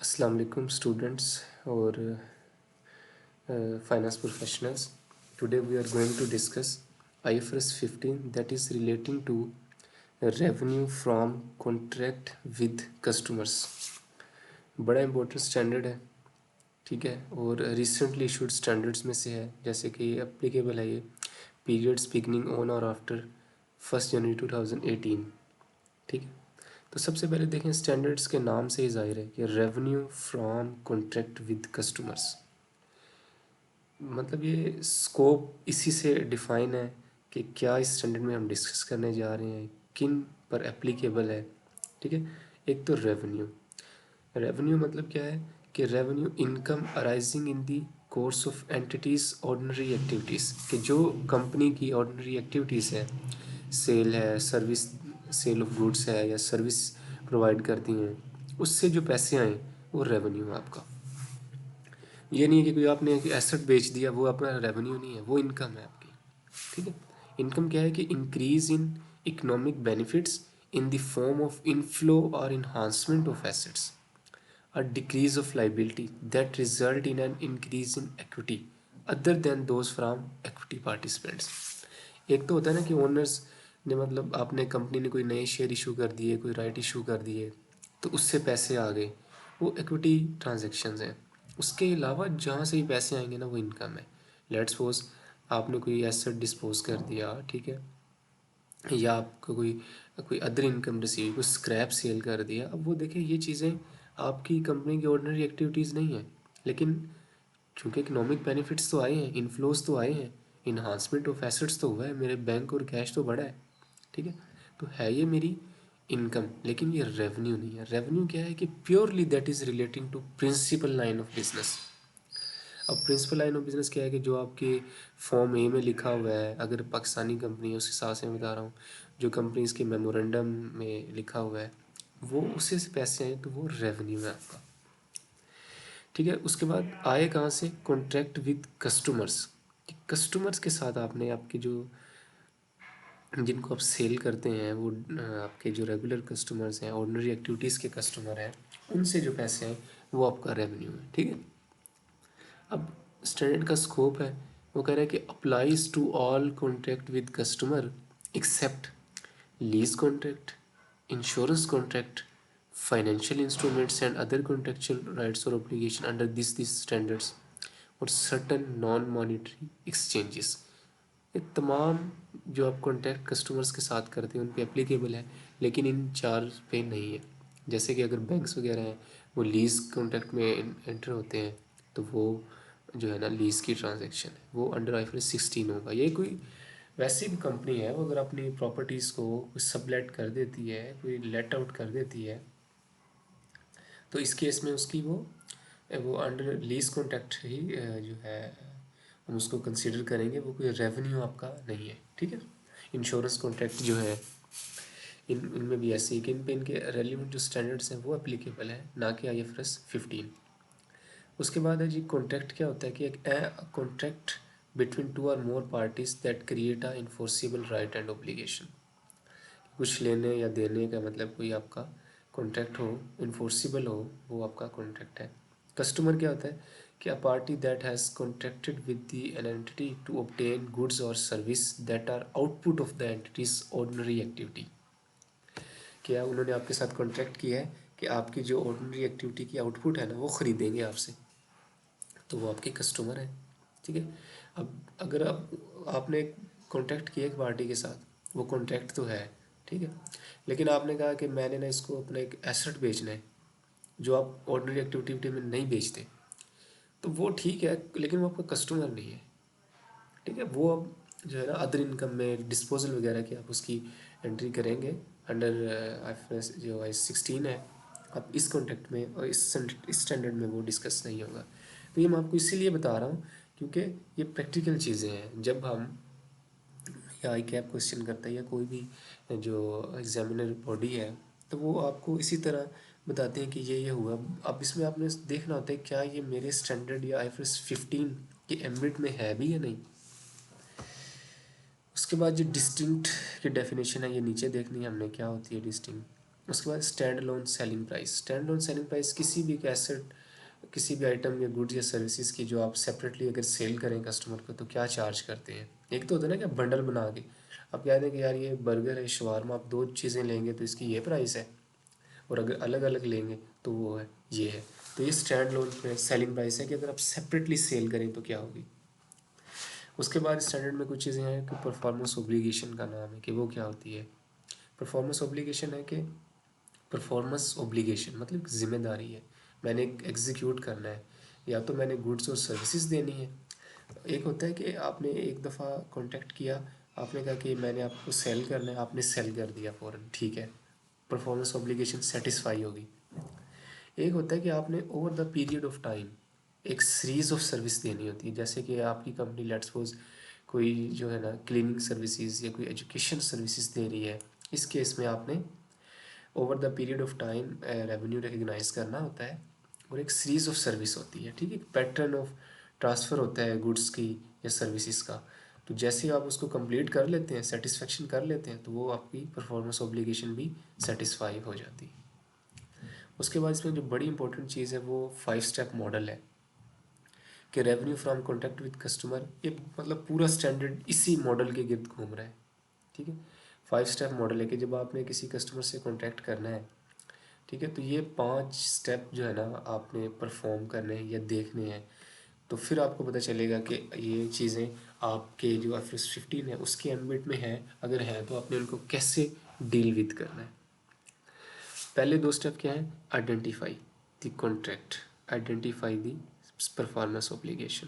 अस्सलाम वालेकुम स्टूडेंट्स और finance professionals. Today we are going to discuss IFRS 15, that is relating to revenue from contract with customers. बड़ा important standard है, ठीक है, और रिसेंटली इशूड स्टैंडर्ड्स में से है, जैसे कि एप्लीकेबल है ये पीरियड्स बिगनिंग ऑन और आफ्टर 1 जनवरी 2018, ठीक है। तो सबसे पहले देखें, स्टैंडर्ड्स के नाम से ही जाहिर है कि revenue from contract with customers, मतलब ये स्कोप इसी से डिफाइन है कि क्या इस स्टैंडर्ड में हम डिस्कस करने जा रहे हैं, किन पर एप्लीकेबल है, ठीक है। एक तो रेवेन्यू, रेवेन्यू मतलब क्या है कि revenue income arising in the course of entities ordinary activities, कि जो कंपनी की ऑर्डिनरी एक्टिविटीज़ है, सेल है, सर्विस, सेल ऑफ गुड्स है या सर्विस प्रोवाइड करती हैं, उससे जो पैसे आए वो रेवेन्यू है आपका। ये नहीं है कि कोई आपने एक एसेट बेच दिया वो अपना रेवेन्यू नहीं है, वो इनकम है आपकी, ठीक है। इनकम क्या है कि increase in economic benefits in the form of inflow or enhancement of assets, a decrease of liability that result in an increase in equity other than those from equity participants। एक तो होता है ना कि owners ने, मतलब आपने company ने कोई नए शेयर इशू कर दिए, कोई राइट इशू कर दिए, तो उससे पैसे आ गए, वो इक्विटी ट्रांजेक्शन्स हैं। उसके अलावा जहाँ से भी पैसे आएंगे ना वो इनकम है। लेट्स सपोज आपने कोई एसेट डिस्पोज कर दिया, ठीक है, या आपको कोई कोई अदर इनकम रिसीव, कोई स्क्रैप सेल कर दिया। अब वो देखिए ये चीज़ें आपकी कंपनी की ऑर्डिनरी एक्टिविटीज़ नहीं है, लेकिन चूँकि इकोनॉमिक बेनिफिट्स तो आए हैं, इन्फ्लोज तो आए हैं, इन्हांसमेंट ऑफ एसेट्स तो हुआ है, मेरे बैंक और कैश तो बढ़ा है, ठीक है, तो है ये मेरी इनकम। लेकिन ये रेवेन्यू नहीं है। रेवेन्यू क्या है कि purely that is relating to principal line of business. अब प्रिंसिपल लाइन ऑफ बिजनेस क्या है कि जो आपके फॉर्म ए में लिखा हुआ है, अगर पाकिस्तानी कंपनी है उस हिसाब से मैं बता रहा हूँ, जो कंपनीज के मेमोरेंडम में लिखा हुआ है वो उससे से पैसे आए तो वो रेवेन्यू है आपका, ठीक है। उसके बाद आए कहाँ से, कॉन्ट्रैक्ट विद कस्टमर्स, कस्टमर्स के साथ आपने आपके जो जिनको आप सेल करते हैं वो आपके जो रेगुलर कस्टमर्स हैं, ऑर्डिनरी एक्टिविटीज़ के कस्टमर हैं, उनसे जो पैसे हैं वो आपका रेवेन्यू है, ठीक है। अब स्टैंडर्ड का स्कोप है, वो कह रहा है कि applies to all contract with customer except lease contract, insurance contract, financial instruments and other contractual rights और ऑब्लिगेशन अंडर दिस स्टैंडर्ड्स और सर्टन नॉन मॉनिटरी एक्सचेंजेस। ये तमाम जो आप कॉन्टैक्ट कस्टमर्स के साथ करते हैं उन पे एप्लीकेबल है, लेकिन इन चार पे नहीं है। जैसे कि अगर बैंक्स वगैरह हैं वो लीज़ कॉन्ट्रैक्ट में एंटर होते हैं, तो वो जो है ना लीज़ की ट्रांजैक्शन है वो अंडर IFRS 16 होगा। ये कोई वैसी भी कंपनी है, वो अगर अपनी प्रॉपर्टीज़ को कोई सबलेट कर देती है, कोई लेट आउट कर देती है, तो इस केस में उसकी वो अंडर लीज कॉन्ट्रैक्ट ही जो है हम उसको कंसीडर करेंगे, वो कोई रेवेन्यू आपका नहीं है, ठीक है। इंश्योरेंस कॉन्ट्रैक्ट जो है इनमें भी ऐसे ही कि इन पे इनके रेलिवेंट जो स्टैंडर्ड्स हैं वो एप्लीकेबल है, ना कि IFRS 15। उसके बाद है जी कॉन्ट्रैक्ट क्या होता है कि एक contract between two or more parties that create a enforceable right and obligation. कुछ लेने या देने का मतलब कोई आपका कॉन्ट्रैक्ट हो, इन्फोर्सिबल हो, वो आपका कॉन्ट्रैक्ट है। कस्टमर क्या होता है कि a party that has contracted with the an entity to obtain goods or service that are output of the entity's ordinary activity. क्या उन्होंने आपके साथ कॉन्ट्रैक्ट किया है कि आपकी जो ऑर्डिनरी एक्टिविटी की आउटपुट है ना वो ख़रीदेंगे आपसे, तो वो आपके कस्टमर है, ठीक है। अब अगर आपने कॉन्ट्रैक्ट किया एक पार्टी के साथ, वो कॉन्ट्रैक्ट तो है, ठीक है, लेकिन आपने कहा कि मैंने ना इसको अपना एक एसेट बेचना है जो आप ऑर्डिनरी एक्टिविटी में नहीं बेचते, तो वो ठीक है, लेकिन वो आपका कस्टमर नहीं है, ठीक है। वो अब जो है ना अदर इनकम में डिस्पोजल वगैरह की आप उसकी एंट्री करेंगे अंडर IFRS जो I16 है। अब इस कॉन्टेक्ट में और इस स्टैंडर्ड में वो डिस्कस नहीं होगा। तो ये मैं आपको इसीलिए बता रहा हूँ क्योंकि ये प्रैक्टिकल चीज़ें हैं। जब हम या आई कैप क्वेश्चन करता है या कोई भी जो एग्जामिनर बॉडी है, तो वो आपको इसी तरह बताते हैं कि ये हुआ। अब इसमें आपने देखना होता है क्या ये मेरे स्टैंडर्ड या IFRS 15 के एम्बिट में है भी या नहीं। उसके बाद जो डिस्टिंक्ट की डेफिनेशन है ये नीचे देखनी है हमने, क्या होती है डिस्टिंक्ट। उसके बाद stand alone selling price. Stand alone selling price किसी भी एसेट, किसी भी आइटम या गुड्स या सर्विसेज की जो आप सेपरेटली अगर सेल करें कस्टमर को तो क्या चार्ज करते हैं। एक तो होता है ना कि बंडल बना के आप कह दें कि यार ये बर्गर है, शवारमा, आप दो चीज़ें लेंगे तो इसकी ये प्राइस है, और अगर अलग अलग लेंगे तो वो है ये है। तो ये स्टैंड लोन सेलिंग प्राइस है कि अगर आप सेपरेटली सेल करें तो क्या होगी। उसके बाद स्टैंडर्ड में कुछ चीज़ें हैं कि परफॉर्मेंस ओब्लिगेशन का नाम है कि वो क्या होती है। परफॉर्मेंस ओब्लिगेशन है कि परफॉर्मेंस ओब्लिगेशन मतलब जिम्मेदारी है, मैंने एग्जीक्यूट करना है, या तो मैंने गुड्स और सर्विसेज देनी है। एक होता है कि आपने एक दफ़ा कांटेक्ट किया, आपने कहा कि मैंने आपको सेल करना है, आपने सेल कर दिया फ़ौरन, ठीक है, परफॉर्मेंस ऑब्लिगेशन सेटिस्फाई होगी। एक होता है कि आपने over the period of time एक सीरीज़ ऑफ सर्विस देनी होती है, जैसे कि आपकी कंपनी लेट्स सपोज कोई जो है ना क्लीनिंग सर्विसेज या कोई एजुकेशन सर्विसेज दे रही है, इस केस में आपने over the period of time revenue recognise करना होता है, और एक सीरीज़ ऑफ सर्विस होती है, ठीक है, पैटर्न ऑफ ट्रांसफ़र होता है गुड्स की या सर्विसेज का। तो जैसे ही आप उसको कंप्लीट कर लेते हैं, सेटिस्फेक्शन कर लेते हैं, तो वो आपकी परफॉर्मेंस ऑब्लिगेशन भी सेटिस्फाई हो जाती है। उसके बाद इसमें जो बड़ी इंपॉर्टेंट चीज़ है वो 5 स्टेप मॉडल है कि revenue from contact with customer, ये मतलब पूरा स्टैंडर्ड इसी मॉडल के गिर्द घूम रहा है, ठीक है। 5 स्टेप मॉडल है कि जब आपने किसी कस्टमर से कॉन्टैक्ट करना है, ठीक है, तो ये 5 स्टेप जो है ना आपने परफॉर्म करने हैं या देखने हैं, तो फिर आपको पता चलेगा कि ये चीज़ें आपके जो IFRS 15 है उसके एम्बिट में है, अगर है तो आपने उनको कैसे डील विद करना है। पहले 2 स्टेप क्या है, identify the contract, identify the performance obligation.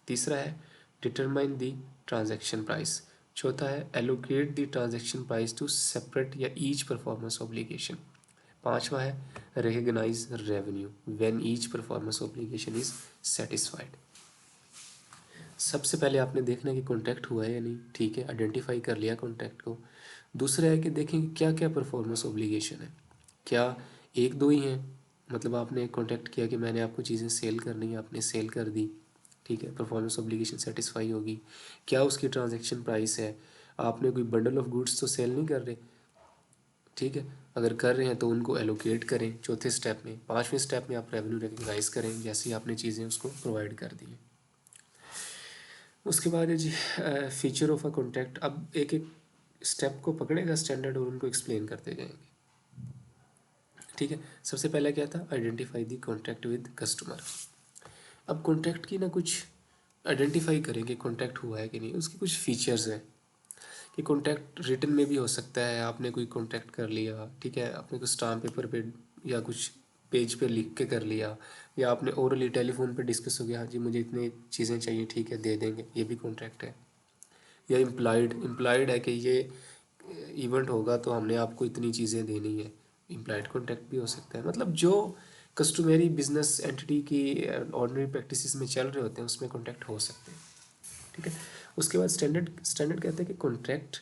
तीसरा है डिटरमाइन द ट्रांजैक्शन प्राइस। चौथा है allocate the transaction price to separate या ईच परफॉर्मेंस ऑब्लिगेशन। पांचवा है recognise revenue when each performance obligation is satisfied. सबसे पहले आपने देखना है कि कॉन्ट्रैक्ट हुआ है या नहीं, ठीक है, आइडेंटिफाई कर लिया कॉन्ट्रैक्ट को। दूसरा है कि देखें कि क्या क्या परफॉर्मेंस ऑब्लिगेशन है, क्या एक दो ही हैं, मतलब आपने कॉन्टैक्ट किया कि मैंने आपको चीज़ें सेल करनी है, आपने सेल कर दी, ठीक है, परफॉर्मेंस ऑब्लिगेशन सेटिस्फाई होगी। क्या उसकी ट्रांजैक्शन प्राइस है, आपने कोई बंडल ऑफ गुड्स तो सेल नहीं कर रहे, ठीक है, अगर कर रहे हैं तो उनको एलोकेट करें चौथे स्टेप में। पाँचवें स्टेप में आप रेवेन्यू रिकग्नाइज करें जैसे ही आपने चीज़ें उसको प्रोवाइड कर दी हैं। उसके बाद है जी फीचर ऑफ अ कॉन्ट्रैक्ट। अब एक एक स्टेप को पकड़ेगा स्टैंडर्ड और उनको एक्सप्लेन करते जाएंगे, ठीक है। सबसे पहला क्या था, identify the contract with customer. अब कॉन्ट्रैक्ट की ना कुछ आइडेंटिफाई करेंगे कॉन्ट्रैक्ट हुआ है कि नहीं, उसके कुछ फीचर्स हैं कि कॉन्ट्रैक्ट रिटन में भी हो सकता है, आपने कोई कॉन्ट्रैक्ट कर लिया, ठीक है, आपने कुछ स्टाम्प पेपर पे या कुछ पेज पे लिख के कर लिया, या आपने ओरली टेलीफोन पे डिस्कस हो गया, हाँ जी मुझे इतनी चीज़ें चाहिए, ठीक है दे देंगे, ये भी कॉन्ट्रैक्ट है। या इम्प्लाइड है कि ये इवेंट होगा तो हमने आपको इतनी चीज़ें देनी है, इम्प्लाइड कॉन्ट्रैक्ट भी हो सकता है। मतलब जो कस्टमरी बिजनेस एंटिटी की ऑर्डिनरी प्रैक्टिसेस में चल रहे होते हैं उसमें कॉन्ट्रैक्ट हो सकते हैं, ठीक है। उसके बाद स्टैंडर्ड स्टैंडर्ड कहते हैं कि कॉन्ट्रैक्ट,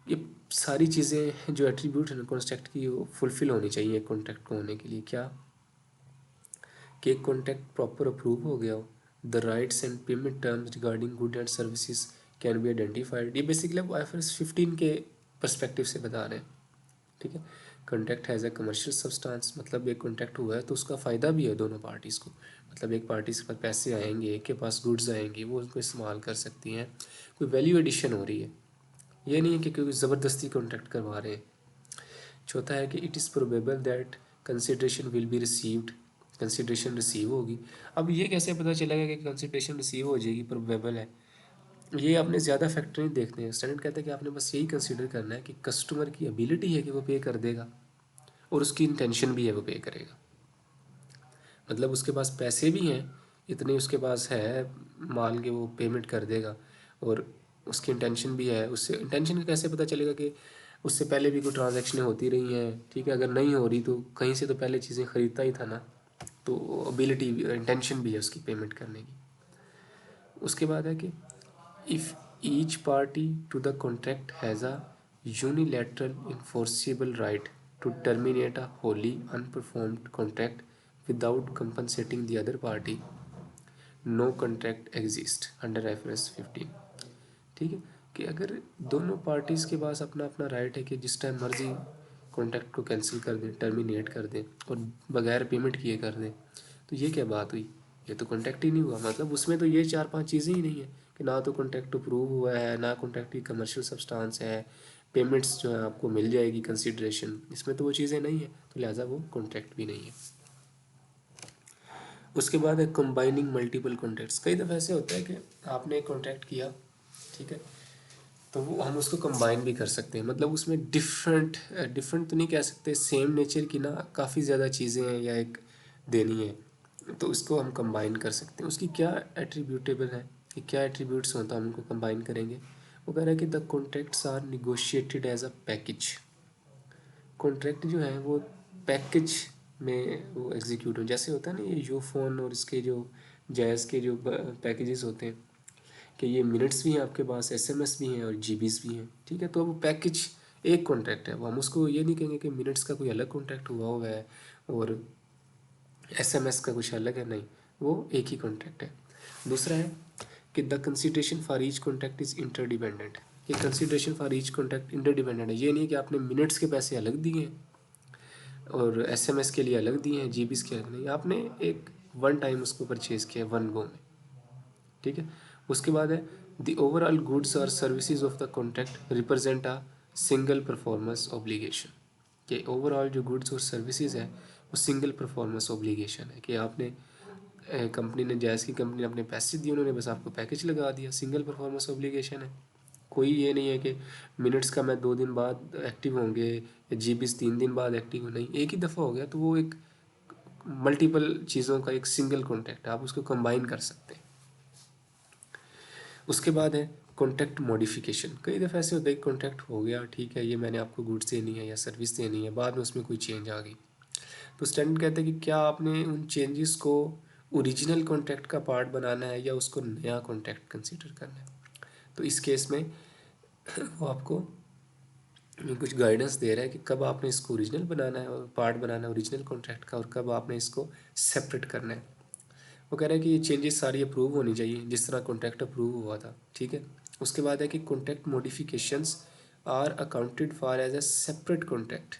ये सारी चीज़ें जो एट्रीब्यूट है कॉन्ट्रैक्ट की वो फुलफिल होनी चाहिए कॉन्ट्रैक्ट को होने के लिए। क्या कि एक कॉन्ट्रैक्ट प्रॉपर अप्रूव हो गया हो, the rights and payment terms regarding good and services can be identified. ये बेसिकली आप IFRS 15 के पर्सपेक्टिव से बता रहे हैं, ठीक है। Contract has a commercial substance, मतलब एक कॉन्ट्रैक्ट हुआ है तो उसका फ़ायदा भी है दोनों पार्टीज़ को, मतलब एक पार्टी के पास पैसे आएंगे, एक के पास गुड्स आएंगी, वो उनको इस्तेमाल कर सकती हैं, कोई वैल्यू एडिशन हो रही है, ये नहीं है कि कोई ज़बरदस्ती कॉन्ट्रैक्ट करवा रहे हैं। चौथा है कि it is probable that consideration will be received, consideration receive होगी। अब ये कैसे पता चलेगा कि कंसिडरेशन रिसीव हो जाएगी, प्रोबेबल है, ये आपने ज़्यादा फैक्टर नहीं देखते हैं। स्टैंडर्ड कहते हैं कि आपने बस यही कंसिडर करना है कि कस्टमर की एबिलिटी है कि वो पे कर देगा, और उसकी इंटेंशन भी है वो पे करेगा, मतलब उसके पास पैसे भी हैं इतने, उसके पास है माल के वो पेमेंट कर देगा, और उसकी इंटेंशन भी है। उससे इंटेंशन का कैसे पता चलेगा कि उससे पहले भी कोई ट्रांजैक्शनें होती रही हैं, ठीक है, अगर नहीं हो रही तो कहीं से तो पहले चीज़ें ख़रीदता ही था ना, तो एबिलिटी इंटेंशन भी है उसकी पेमेंट करने की। उसके बाद है कि if each party to the contract has a unilateral enforceable right to terminate a wholly unperformed contract without compensating the other party, no contract exist under IFRS 15, ठीक है। कि अगर दोनों पार्टीज़ के पास अपना अपना राइट है कि जिस टाइम मर्जी कॉन्ट्रैक्ट को कैंसिल कर दें, टर्मिनेट कर दें और बगैर पेमेंट किए कर दें, तो ये क्या बात हुई? ये तो कॉन्ट्रैक्ट ही नहीं हुआ। मतलब उसमें तो ये 4-5 चीज़ें ही नहीं है कि ना तो कॉन्ट्रैक्ट अप्रूव हुआ है, ना कॉन्ट्रैक्ट की कमर्शियल सब्सटेंस है, पेमेंट्स जो है आपको मिल जाएगी कंसिडरेशन, इसमें तो वो चीज़ें नहीं है, तो लिहाजा वो कॉन्ट्रैक्ट भी नहीं है। उसके बाद है कंबाइनिंग मल्टीपल कॉन्ट्रैक्ट्स। कई दफ़ा ऐसे होता है कि आपने एक कॉन्ट्रैक्ट किया, ठीक है, तो वो हम उसको कंबाइन भी कर सकते हैं। मतलब उसमें डिफरेंट डिफरेंट तो नहीं कह सकते, सेम नेचर की ना काफ़ी ज़्यादा चीज़ें हैं या एक देनी है, तो उसको हम कंबाइन कर सकते हैं। उसकी क्या एट्रीब्यूटेबल है कि क्या एट्रीब्यूट्स होता है हम उनको कंबाइन करेंगे। वो कह रहा है कि the contracts are negotiated as a package. Contract जो है वो पैकेज में वो एग्जीक्यूट हो, जैसे होता है ना ये यूफोन और इसके जो जैज़ के जो पैकेजेस होते हैं कि ये मिनट्स भी हैं आपके पास, एसएमएस भी हैं और जीबीस भी हैं, ठीक है। तो वो पैकेज एक कॉन्ट्रैक्ट है, वो हम उसको ये नहीं कहेंगे कि मिनट्स का कोई अलग कॉन्ट्रैक्ट हुआ है और एसएमएस का कुछ अलग है, नहीं, वो एक ही कॉन्ट्रैक्ट है। दूसरा है कि the consideration for each contract is interdependent. ये consideration for each contract interdependent है, ये नहीं है कि आपने मिनट्स के पैसे अलग दिए हैं और एसएमएस के लिए अलग दिए हैं, जीबीस के अलग नहीं, आपने एक वन टाइम उसको परचेज़ किया वन गो में, ठीक है। उसके बाद है द ओवरऑल गुड्स और services of the contract represent a single performance obligation. कि ओवरऑल जो गुड्स और सर्विसेज है वो सिंगल परफॉर्मेंस ऑब्लिगेशन है कि आपने कंपनी ने, जैस की कंपनी ने अपने पैसे दिए, उन्होंने बस आपको पैकेज लगा दिया, सिंगल परफॉर्मेंस ऑब्लिगेशन है। कोई ये नहीं है कि मिनट्स का मैं 2 दिन बाद एक्टिव होंगे या जीबीस 3 दिन बाद एक्टिव हो, नहीं, एक ही दफ़ा हो गया तो वो एक मल्टीपल चीज़ों का एक सिंगल कॉन्ट्रैक्ट है, आप उसको कंबाइन कर सकते हैं। उसके बाद है कॉन्ट्रैक्ट मॉडिफिकेशन। कई दफ़ा ऐसे होता है कि कॉन्ट्रैक्ट हो गया, ठीक है, ये मैंने आपको गुड्स देनी है या सर्विस देनी है, बाद में उसमें कोई चेंज आ गई, तो स्टैंडर्ड कहते हैं कि क्या आपने उन चेंजेस को ओरिजिनल कॉन्ट्रैक्ट का पार्ट बनाना है या उसको नया कॉन्ट्रैक्ट कंसीडर करना है। तो इस केस में वो आपको कुछ गाइडेंस दे रहा है कि कब आपने इसको ओरिजिनल बनाना है और पार्ट बनाना है ओरिजिनल कॉन्ट्रैक्ट का, और कब आपने इसको सेपरेट करना है। वो कह रहा है कि ये चेंजेस सारी अप्रूव होनी चाहिए जिस तरह कॉन्ट्रैक्ट अप्रूव हुआ था, ठीक है। उसके बाद है कि contract modifications are accounted for as a separate contract.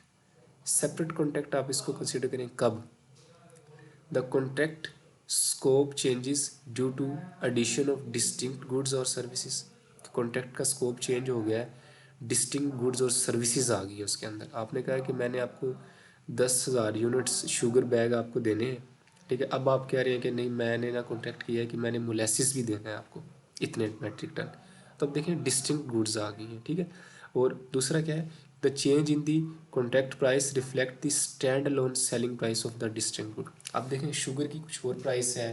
Separate contract आप इसको कंसिडर करें कब? The contract scope changes due to addition of distinct goods और सर्विसेज। कॉन्ट्रैक्ट का स्कोप चेंज हो गया है, डिस्टिंक्ट गुड्स और सर्विसेज आ गई है उसके अंदर। आपने कहा कि मैंने आपको 10,000 यूनिट्स शुगर बैग आपको देने हैं, ठीक है, अब आप कह रहे हैं कि नहीं, मैंने ना कॉन्ट्रैक्ट किया है कि मैंने मोलेसिस भी देना है आपको इतने मेट्रिक टन, तो अब देखें डिस्टिंक्ट गुड्स आ गई हैं, ठीक है। और दूसरा क्या है, the change in the contract price reflect the stand alone selling price of the distinct good. अब देखें शुगर की कुछ और प्राइस है,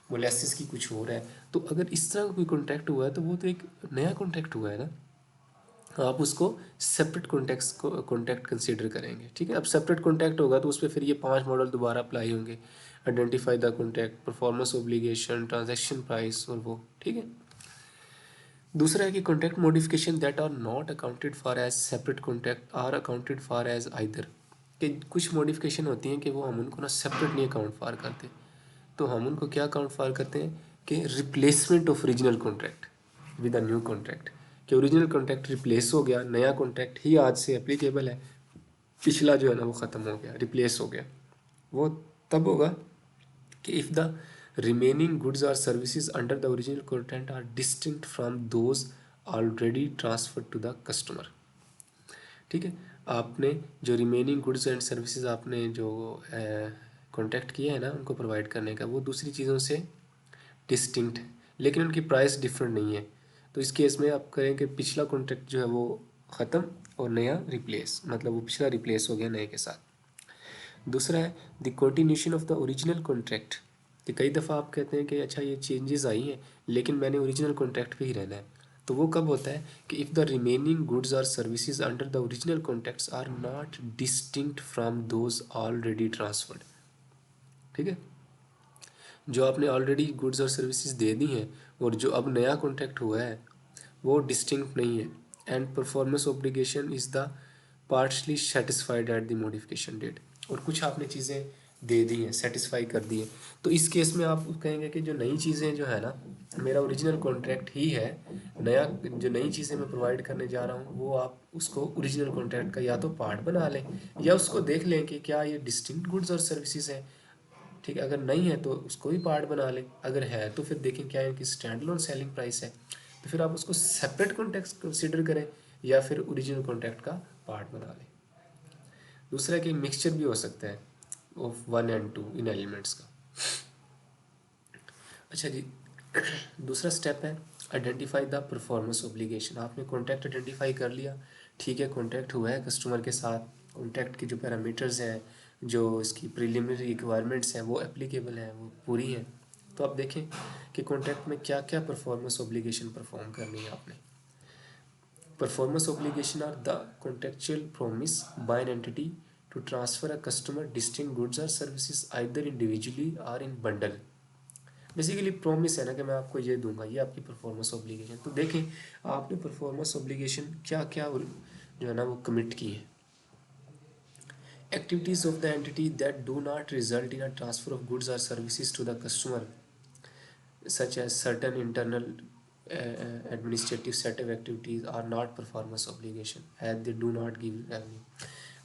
मोलेसिस की कुछ और है, तो अगर इस तरह का कोई कॉन्ट्रैक्ट हुआ है तो वो तो एक नया कॉन्ट्रैक्ट हुआ है ना, आप उसको सेपरेट कॉन्ट्रैक्ट कंसीडर करेंगे, ठीक है। अब सेपरेट कॉन्ट्रैक्ट होगा तो उस पर फिर ये 5 मॉडल दोबारा अप्लाई होंगे, identify the contract, performance obligation, transaction price और वो, ठीक है। दूसरा है कि contract modification that are not accounted for as separate contract are accounted for as either. कि कुछ मॉडिफिकेशन होती हैं कि वो हम उनको ना सेपरेट नहीं अकाउंट फॉर करते, तो हम उनको क्या अकाउंट फॉर करते हैं कि replacement of original contract with a new contract. कि ओरिजिनल कॉन्ट्रैक्ट रिप्लेस हो गया, नया कॉन्ट्रैक्ट ही आज से एप्लीकेबल है, पिछला जो है ना वो ख़त्म हो गया, रिप्लेस हो गया। वो तब होगा कि if the remaining goods or services under the original contract are distinct from those already transferred to the customer, ठीक है। आपने जो रिमेनिंग गुड्स एंड सर्विसेज आपने जो कॉन्ट्रैक्ट किया है ना उनको प्रोवाइड करने का, वो दूसरी चीज़ों से डिस्टिंक्ट है लेकिन उनकी प्राइस डिफरेंट नहीं है, तो इस केस में आप करें कि पिछला कॉन्ट्रैक्ट जो है वो ख़त्म और नया रिप्लेस, मतलब वो पिछला रिप्लेस हो गया नए के साथ। दूसरा है the continuation of the original contract. कि कई दफ़ा आप कहते हैं कि अच्छा ये चेंजेस आई हैं लेकिन मैंने ओरिजिनल कॉन्ट्रैक्ट पे ही रहना है, तो वो कब होता है कि इफ़ द रिमेनिंग गुड्स और services under the original contracts are not distinct from those already transferred, ठीक है। जो आपने ऑलरेडी गुड्स और सर्विसेज दे दी हैं और जो अब नया कॉन्ट्रैक्ट हुआ है वो डिस्टिंक्ट नहीं है, and performance obligation is the partially satisfied at the modification date. और कुछ आपने चीज़ें दे दी हैं, सेटिस्फाई कर दिए। तो इस केस में आप कहेंगे कि जो नई चीज़ें जो है ना, मेरा ओरिजिनल कॉन्ट्रैक्ट ही है, नया जो नई चीज़ें मैं प्रोवाइड करने जा रहा हूँ वो आप उसको ओरिजिनल कॉन्ट्रैक्ट का या तो पार्ट बना लें या उसको देख लें कि क्या ये डिस्टिंक्ट गुड्स और सर्विसेज है। ठीक है, अगर नहीं है तो उसको भी पार्ट बना लें, अगर है तो फिर देखें क्या इनकी स्टैंड अलोन सेलिंग प्राइस है, तो फिर आप उसको सेपरेट कॉन्ट्रैक्ट कंसिडर करें या फिर ओरिजिनल कॉन्ट्रैक्ट का पार्ट बना लें। दूसरा कि मिक्सचर भी हो सकता है ऑफ 1 and 2 इन एलिमेंट्स का। अच्छा जी, दूसरा स्टेप है आइडेंटिफाई द परफॉर्मेंस ऑब्लिगेशन। आपने कॉन्ट्रैक्ट आइडेंटिफाई कर लिया, ठीक है, कॉन्ट्रैक्ट हुआ है कस्टमर के साथ, कॉन्ट्रैक्ट की जो पैरामीटर्स हैं, जो इसकी प्रिलिमिनरी रिक्वायरमेंट्स हैं वो एप्लीकेबल हैं, वो पूरी हैं। तो आप देखें कि कॉन्ट्रैक्ट में क्या क्या परफॉर्मेंस ऑब्लिगेशन परफॉर्म करनी है आपने। Performance obligation are the contractual promise by an entity to transfer a customer distinct goods और सर्विसेज आइदर इंडिविजुअली और इन बंडल। बेसिकली प्रॉमिस है ना कि मैं आपको ये दूंगा, ये आपकी परफॉर्मेंस ऑब्लिगेशन। तो देखें आपने परफॉर्मेंस ऑब्लिगेशन क्या क्या जो है ना वो कमिट की है। Activities of the entity that do not result in a transfer of goods और services to the customer such as certain internal administrative set of activities are not performance obligation as they do not give revenue।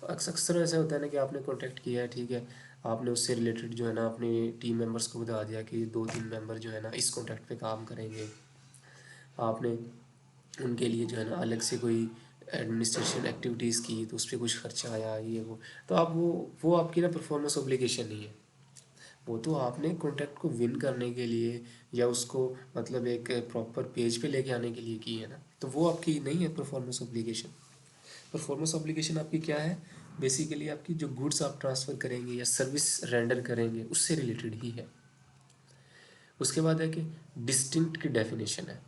अक्सर ऐसा होता है ना कि आपने contact किया है, ठीक है, आपने उससे रिलेटेड जो है ना अपने टीम मेंबर्स को बता दिया कि 2-3 मेंबर जो है ना इस कॉन्ट्रैक्ट पे काम करेंगे, आपने उनके लिए जो है ना अलग से कोई एडमिनिस्ट्रेशन एक्टिविटीज़ की तो उस पर कुछ खर्चा आया ये वो, तो आप वो आपकी ना परफॉर्मेंस ऑब्लिगेशन नहीं है। वो तो आपने कॉन्ट्रैक्ट को विन करने के लिए या उसको मतलब एक प्रॉपर पेज पे लेके आने के लिए की है ना, तो वो आपकी नहीं है परफॉर्मेंस ऑब्लिगेशन। परफॉर्मेंस ऑब्लिगेशन आपकी क्या है, बेसिकली आपकी जो गुड्स आप ट्रांसफ़र करेंगे या सर्विस रेंडर करेंगे उससे रिलेटेड ही है। उसके बाद है कि डिस्टिंक्ट की डेफिनेशन है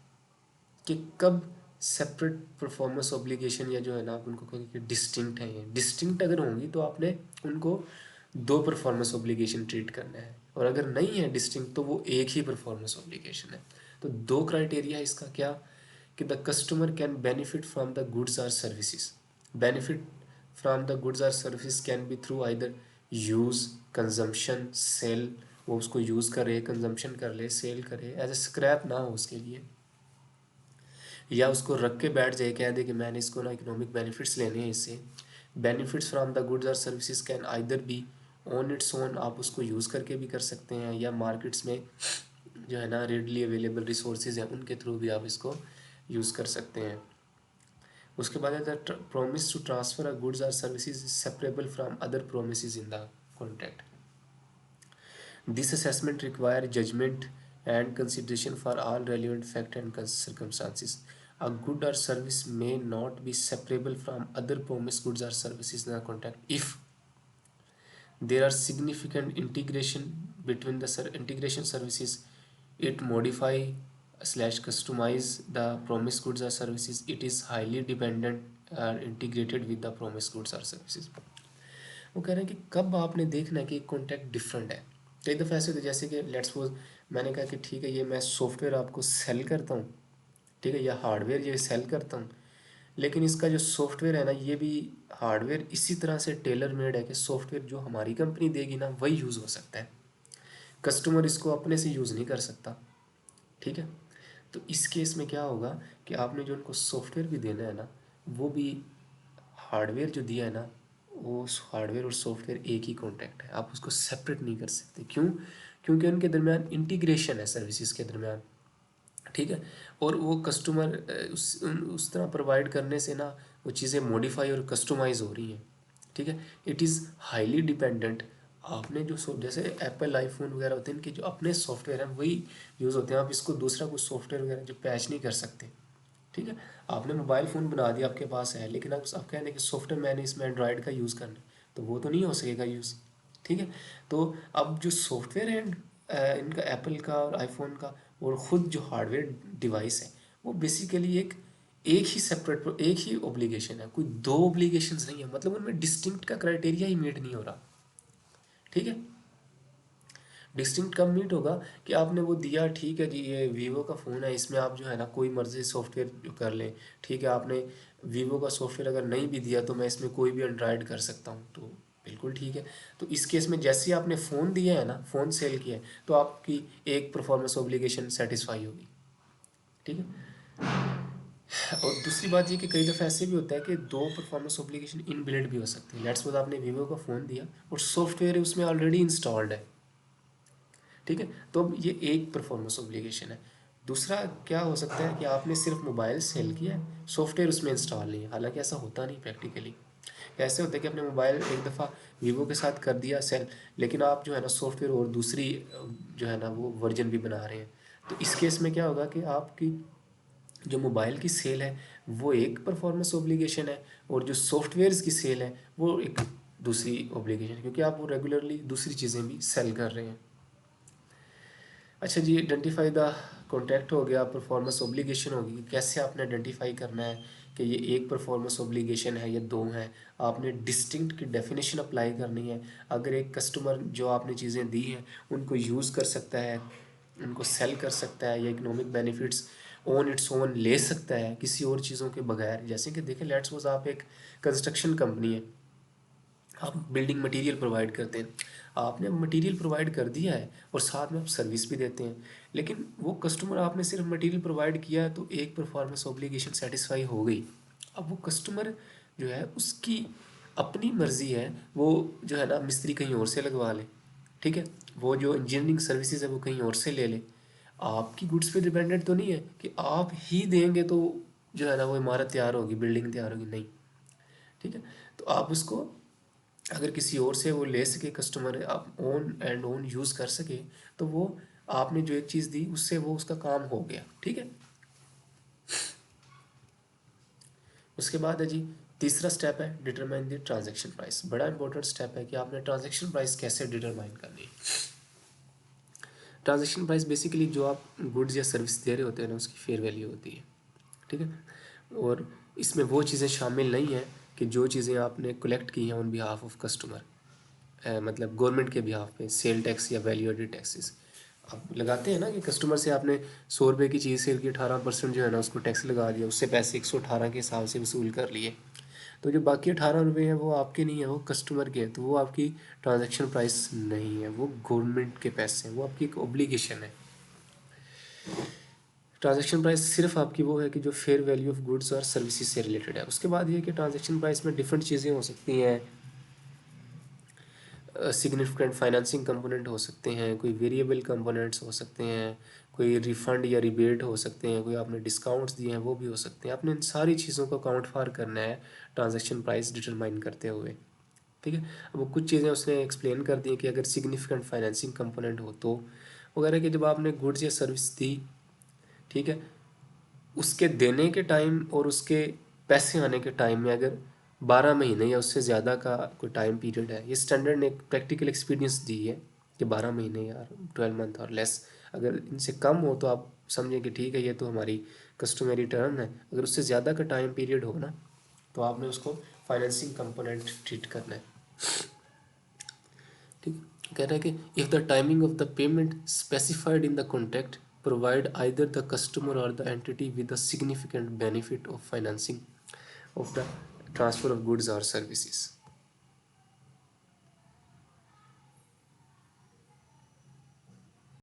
कि कब सेपरेट परफॉर्मेंस ऑब्लिगेशन या जो है ना आप उनको कहेंगे कि डिस्टिंक्ट है, ये डिस्टिंक्ट अगर होंगी तो आपने उनको दो परफॉर्मेंस ऑब्लिगेशन ट्रीट करना है, और अगर नहीं है डिस्टिंक्ट तो वो एक ही परफॉर्मेंस ऑब्लिगेशन है। तो दो क्राइटेरिया है इसका, क्या कि the customer can benefit from the goods or services. Benefit from the goods or service can be through either use, consumption, sale, वो उसको यूज़ करे, कंजम्पशन कर ले, सेल करे, एज ए स्क्रैप ना हो उसके लिए, या उसको रख के बैठ जाए, कह दे कि मैंने इसको ना इकोनॉमिक बेनिफिट्स लेने हैं इससे। बेनिफिट्स फ्रॉम द गुड्स और services can either be on its own, आप उसको यूज़ करके भी कर सकते हैं, या मार्केट्स में जो है ना रेडली अवेलेबल रिसोर्सेज हैं उनके थ्रू भी आप इसको यूज़ कर सकते हैं। उसके बाद है the promise to transfer a goods और services is separable from other promise in the contract. This assessment require judgment and consideration for all relevant fact and circumstances. A good or service may not be separable from other promised goods or services in the contract if there are significant integration between the integration services, it modify slash customize the promised goods or services, it is highly dependent or integrated with the promised goods or services। वो कह रहे हैं कि कब आपने देखना है कि एक कॉन्टैक्ट डिफरेंट है। कई दफ़ा ऐसे होते हैं जैसे कि लेट्स सपोज मैंने कहा कि ठीक है ये मैं सॉफ्टवेयर आपको सेल करता हूँ, ठीक है, या हार्डवेयर ये सेल करता हूँ, लेकिन इसका जो सॉफ्टवेयर है ना ये भी हार्डवेयर इसी तरह से टेलर मेड है कि सॉफ्टवेयर जो हमारी कंपनी देगी ना वही यूज़ हो सकता है, कस्टमर इसको अपने से यूज़ नहीं कर सकता। ठीक है, तो इस केस में क्या होगा कि आपने जो उनको सॉफ्टवेयर भी देना है ना, वो भी हार्डवेयर जो दिया है ना, वो हार्डवेयर और सॉफ्टवेयर एक ही कॉन्ट्रैक्ट है, आप उसको सेपरेट नहीं कर सकते। क्यों? क्योंकि उनके दरमियान इंटीग्रेशन है सर्विसेज के दरमियान। ठीक है, और वो कस्टमर उस तरह प्रोवाइड करने से ना वो चीज़ें मॉडिफाई और कस्टमाइज हो रही हैं। ठीक है, इट इज़ हाईली डिपेंडेंट। आपने जो जैसे एप्पल आईफोन वगैरह होते हैं इनके जो अपने सॉफ्टवेयर हैं वही यूज़ होते हैं, आप इसको दूसरा कुछ सॉफ्टवेयर वगैरह जो पैच नहीं कर सकते। ठीक है, आपने मोबाइल फ़ोन बना दिया, आपके पास है, लेकिन आप कह रहे हैं कि सॉफ्टवेयर मैंने इसमें एंड्रॉयड का यूज़ करना है, तो वो तो नहीं हो सकेगा यूज़। ठीक है, तो अब जो सॉफ्टवेयर है इनका एप्पल का और आईफोन का और ख़ुद जो हार्डवेयर डिवाइस है वो बेसिकली एक ही सेपरेट एक ही ऑब्लिगेशन है, कोई दो ऑब्लिगेशंस नहीं है, मतलब उनमें डिस्टिंक्ट का क्राइटेरिया ही मीट नहीं हो रहा। ठीक है, डिस्टिंक्ट कब मीट होगा कि आपने वो दिया, ठीक है जी ये वीवो का फ़ोन है, इसमें आप जो है ना कोई मर्ज़ी सॉफ्टवेयर जो कर लें, ठीक है, आपने वीवो का सॉफ्टवेयर अगर नहीं भी दिया तो मैं इसमें कोई भी एंड्रॉयड कर सकता हूँ, तो बिल्कुल ठीक है। तो इस केस में जैसे ही आपने फ़ोन दिया है ना, फ़ोन सेल किया है, तो आपकी एक परफॉर्मेंस ऑब्लिगेशन सेटिस्फाई होगी, ठीक है। और दूसरी बात ये कि कई दफ़ा ऐसे भी होता है कि दो परफॉर्मेंस ऑब्लिगेशन इनबिल्ट भी हो सकती है। लेट्स सपोज आपने वीवो का फ़ोन दिया और सॉफ्टवेयर उसमें ऑलरेडी इंस्टॉल्ड है, ठीक है, तो अब ये एक परफॉर्मेंस ऑब्लिगेशन है। दूसरा क्या हो सकता है कि आपने सिर्फ मोबाइल सेल किया है, सॉफ्टवेयर उसमें इंस्टॉल नहीं है। हालांकि ऐसा होता नहीं प्रैक्टिकली। ऐसे होता है कि आपने मोबाइल एक दफ़ा वीवो के साथ कर दिया सेल, लेकिन आप जो है ना सॉफ्टवेयर और दूसरी जो है ना वो वर्जन भी बना रहे हैं। तो इस केस में क्या होगा कि आपकी जो मोबाइल की सेल है वो एक परफॉर्मेंस ऑब्लिगेशन है, और जो सॉफ्टवेयर्स की सेल है वो एक दूसरी ऑब्लिगेशन है, क्योंकि आप वो रेगुलरली दूसरी चीज़ें भी सेल कर रहे हैं। अच्छा जी, आइडेंटिफाई द कॉन्ट्रैक्ट हो गया, परफॉर्मेंस ऑब्लिगेशन होगी। कैसे आपने आइडेंटिफाई करना है कि ये एक परफॉर्मेंस ऑब्लिगेशन है या दो हैं। आपने डिस्टिंक्ट की डेफिनेशन अप्लाई करनी है। अगर एक कस्टमर जो आपने चीज़ें दी हैं उनको यूज़ कर सकता है, उनको सेल कर सकता है या economic benefits on its own ले सकता है किसी और चीज़ों के बगैर। जैसे कि देखें, लेट्स सपोज आप एक कंस्ट्रक्शन कंपनी है, आप बिल्डिंग मटेरियल प्रोवाइड करते हैं, आपने मटेरियल प्रोवाइड कर दिया है और साथ में आप सर्विस भी देते हैं, लेकिन वो कस्टमर, आपने सिर्फ मटेरियल प्रोवाइड किया है तो एक परफॉर्मेंस ऑब्लिगेशन सेटिस्फाई हो गई। अब वो कस्टमर जो है उसकी अपनी मर्ज़ी है, वो जो है ना मिस्त्री कहीं और से लगवा ले, ठीक है, वो जो इंजीनियरिंग सर्विसेज है वो कहीं और से ले ले। आपकी गुड्स पे डिपेंडेंट तो नहीं है कि आप ही देंगे तो जो है ना वो इमारत तैयार होगी, बिल्डिंग तैयार होगी, नहीं, ठीक है। तो आप उसको अगर किसी और से वो ले सके, कस्टमर आप ओन एंड ओन यूज़ कर सके, तो वो आपने जो एक चीज़ दी उससे वो उसका काम हो गया, ठीक है। उसके बाद है जी तीसरा स्टेप है डिटरमाइन द ट्रांजैक्शन प्राइस। बड़ा इंपॉर्टेंट स्टेप है कि आपने ट्रांजैक्शन प्राइस कैसे डिटरमाइन करनी है। ट्रांजैक्शन प्राइस बेसिकली जो आप गुड्स या सर्विस दे रहे होते हैं ना उसकी फेयर वैल्यू होती है, ठीक है। और इसमें वो चीज़ें शामिल नहीं हैं कि जो चीज़ें आपने कलेक्ट की हैं ऑन बिहाफ ऑफ कस्टमर, मतलब गवर्नमेंट के बिहाफ पे सेल टैक्स या वैल्यू एडेड टैक्सेस आप लगाते हैं ना, कि कस्टमर से आपने 100 रुपये की चीज़ सेल की, 18% जो है ना उसको टैक्स लगा दिया, उससे पैसे 118 के हिसाब से वसूल कर लिए। तो जो बाकी 18 रुपये हैं वो आपके नहीं है, वो कस्टमर के हैं, तो वो आपकी ट्रांजैक्शन प्राइस नहीं है, वो गवर्नमेंट के पैसे हैं, वो आपकी एक ऑब्लिगेशन है। ट्रांजैक्शन प्राइस सिर्फ आपकी वो है कि जो फेयर वैल्यू ऑफ गुड्स और सर्विसेज से रिलेटेड है। उसके बाद ये कि ट्रांजैक्शन प्राइस में डिफरेंट चीज़ें हो सकती हैं, सिग्निफिकेंट फाइनेंसिंग कंपोनेंट हो सकते हैं, कोई वेरिएबल कंपोनेंट्स हो सकते हैं, कोई रिफ़ंड या रिबेट हो सकते हैं, कोई आपने डिस्काउंट्स दिए हैं वो भी हो सकते हैं। आपने इन सारी चीज़ों को अकाउंट फॉर करना है ट्रांजैक्शन प्राइस डिटरमाइन करते हुए, ठीक है। अब वो कुछ चीज़ें उसने एक्सप्लेन कर दी कि अगर सिग्निफिकेंट फाइनेंसिंग कंपोनेंट हो तो वगैरह कि जब आपने गुड्स या सर्विस दी, ठीक है, उसके देने के टाइम और उसके पैसे आने के टाइम में अगर 12 महीने या उससे ज़्यादा का कोई टाइम पीरियड है, ये स्टैंडर्ड ने एक प्रैक्टिकल एक्सपीरियंस दी है कि 12 महीने या 12 मंथ और लेस, अगर इनसे कम हो तो आप समझें कि ठीक है ये तो हमारी कस्टमरी टर्म है। अगर उससे ज़्यादा का टाइम पीरियड हो ना तो आपने उसको फाइनेंसिंग कंपोनेंट ट्रीट करना है, ठीक। कह रहा है कि if the timing of the payment specified in the contract provide either the customer or the entity with a significant benefit of financing of the transfer of goods or services।